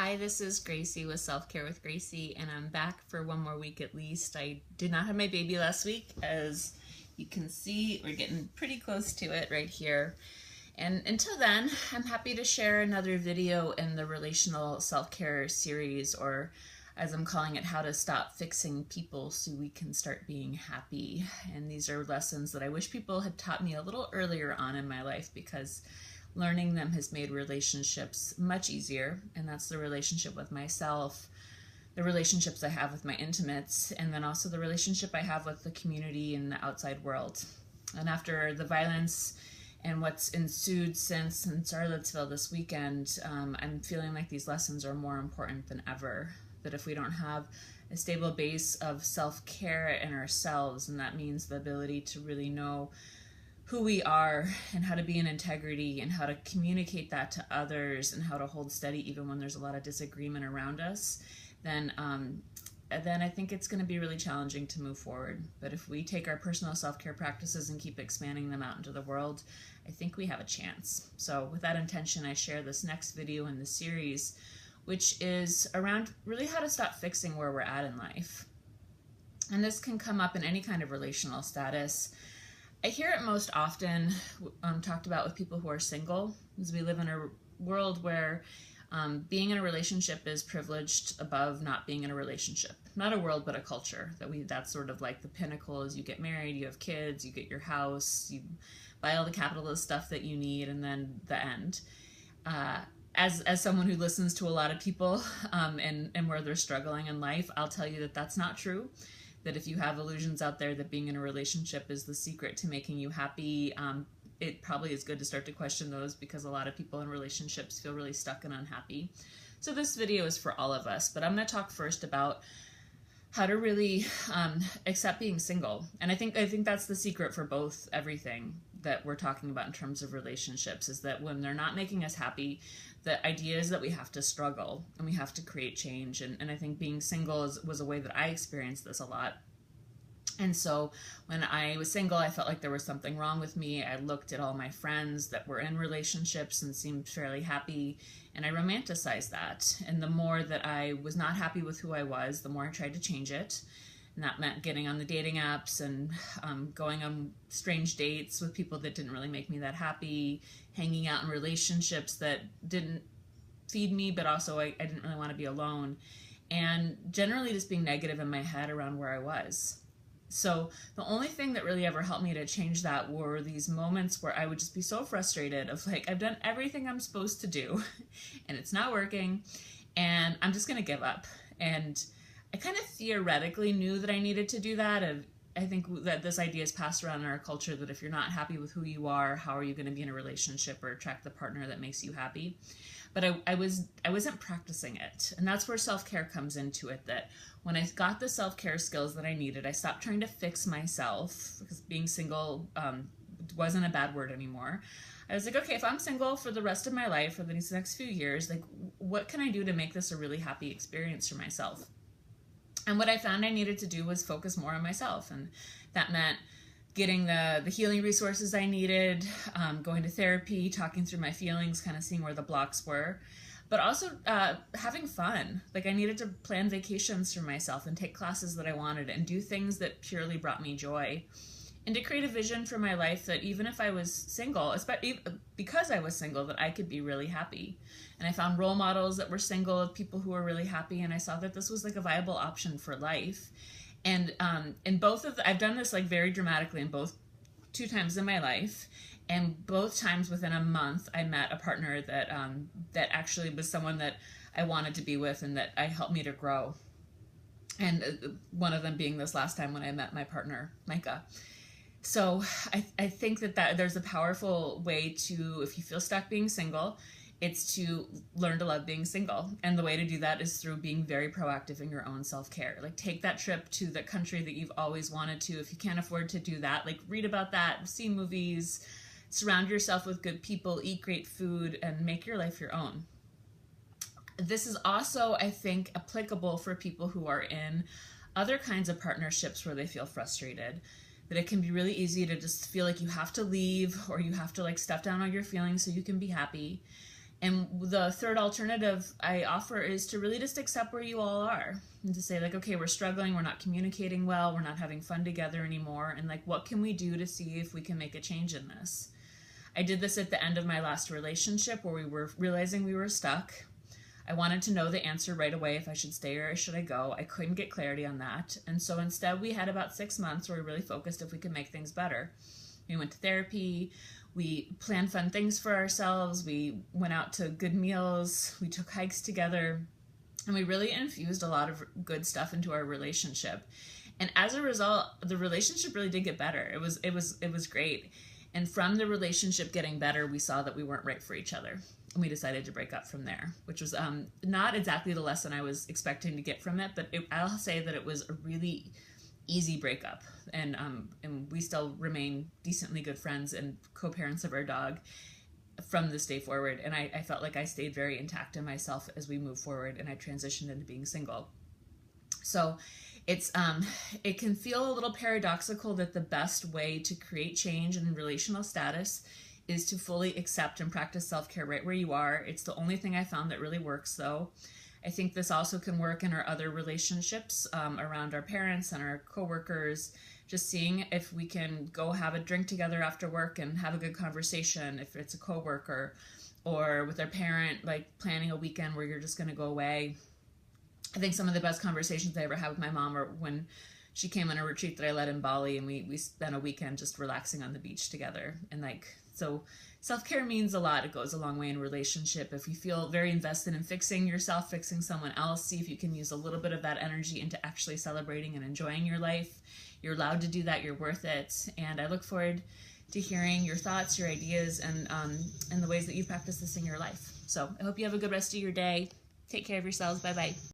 Hi, this is Gracie with Self Care with Gracie, and I'm back for one more week at least. I did not have my baby last week. As you can see, we're getting pretty close to it right here. And until then, I'm happy to share another video in the Relational Self-Care series, or as I'm calling it, How to Stop Fixing People So We Can Start Being Happy. And these are lessons that I wish people had taught me a little earlier on in my life, because learning them has made relationships much easier. And that's the relationship with myself, the relationships I have with my intimates, and then also the relationship I have with the community and the outside world. And after the violence and what's ensued since in Charlottesville this weekend, I'm feeling like these lessons are more important than ever. That if we don't have a stable base of self-care in ourselves, and that means the ability to really know who we are and how to be in integrity and how to communicate that to others and how to hold steady even when there's a lot of disagreement around us, then I think it's going to be really challenging to move forward. But if we take our personal self-care practices and keep expanding them out into the world, I think we have a chance. So with that intention, I share this next video in the series, which is around really how to stop fixing where we're at in life. And this can come up in any kind of relational status. I hear it most often talked about with people who are single, because we live in a world where being in a relationship is privileged above not being in a relationship. Not a world, but a culture. That's sort of like the pinnacle. Is you get married, you have kids, you get your house, you buy all the capitalist stuff that you need, and then the end. As someone who listens to a lot of people and where they're struggling in life, I'll tell you that that's not true. That if you have illusions out there that being in a relationship is the secret to making you happy, it probably is good to start to question those, because a lot of people in relationships feel really stuck and unhappy. So this video is for all of us, but I'm going to talk first about how to really accept being single. And I think that's the secret for both everything that we're talking about in terms of relationships, is that when they're not making us happy, the idea is that we have to struggle and we have to create change. And I think being single was a way that I experienced this a lot. And so when I was single, I felt like there was something wrong with me. I looked at all my friends that were in relationships and seemed fairly happy, and I romanticized that. And the more that I was not happy with who I was, the more I tried to change it. And that meant getting on the dating apps and going on strange dates with people that didn't really make me that happy, hanging out in relationships that didn't feed me, but also I didn't really want to be alone, and generally just being negative in my head around where I was. So the only thing that really ever helped me to change that were these moments where I would just be so frustrated of like, I've done everything I'm supposed to do and it's not working, and I'm just going to give up. And I kind of theoretically knew that I needed to do that. And I think that this idea is passed around in our culture that if you're not happy with who you are, how are you going to be in a relationship or attract the partner that makes you happy? But I wasn't practicing it. And that's where self-care comes into it, that when I got the self-care skills that I needed, I stopped trying to fix myself, because being single wasn't a bad word anymore. I was like, okay, if I'm single for the rest of my life, for these next few years, like, what can I do to make this a really happy experience for myself? And what I found I needed to do was focus more on myself. And that meant getting the healing resources I needed, going to therapy, talking through my feelings, kind of seeing where the blocks were, but also having fun. Like, I needed to plan vacations for myself and take classes that I wanted and do things that purely brought me joy. And to create a vision for my life that even if I was single, especially because I was single, that I could be really happy. And I found role models that were single, of people who were really happy, and I saw that this was like a viable option for life. And in both of I've done this like very dramatically in both 2 times in my life, and both times within a month I met a partner that that actually was someone that I wanted to be with and that helped me to grow. And one of them being this last time when I met my partner, Micah. So I think that there's a powerful way to, if you feel stuck being single, it's to learn to love being single. And the way to do that is through being very proactive in your own self-care. Like, take that trip to the country that you've always wanted to. If you can't afford to do that, like, read about that, see movies, surround yourself with good people, eat great food, and make your life your own. This is also, I think, applicable for people who are in other kinds of partnerships where they feel frustrated. That it can be really easy to just feel like you have to leave, or you have to like stuff down all your feelings so you can be happy. And the third alternative I offer is to really just accept where you all are and to say, like, okay, we're struggling, we're not communicating well, we're not having fun together anymore, and like, what can we do to see if we can make a change in this? I did this at the end of my last relationship where we were realizing we were stuck. I wanted to know the answer right away if I should stay or should I go. I couldn't get clarity on that. And so instead we had about 6 months where we really focused if we could make things better. We went to therapy, we planned fun things for ourselves, we went out to good meals, we took hikes together, and we really infused a lot of good stuff into our relationship. And as a result, the relationship really did get better. It was great. And from the relationship getting better, we saw that we weren't right for each other. And we decided to break up from there, which was not exactly the lesson I was expecting to get from it, but I'll say that it was a really easy breakup. And we still remain decently good friends and co-parents of our dog from this day forward. And I felt like I stayed very intact in myself as we moved forward and I transitioned into being single. So it can feel a little paradoxical that the best way to create change in relational status is to fully accept and practice self-care right where you are. It's the only thing I found that really works, though. I think this also can work in our other relationships around our parents and our coworkers, just seeing if we can go have a drink together after work and have a good conversation if it's a coworker, or with our parent, like planning a weekend where you're just going to go away. I think some of the best conversations I ever had with my mom are when she came on a retreat that I led in Bali, and we spent a weekend just relaxing on the beach together. And so self-care means a lot. It goes a long way in a relationship. If you feel very invested in fixing yourself, fixing someone else, see if you can use a little bit of that energy into actually celebrating and enjoying your life. You're allowed to do that. You're worth it. And I look forward to hearing your thoughts, your ideas, and the ways that you practice this in your life. So I hope you have a good rest of your day. Take care of yourselves. Bye-bye.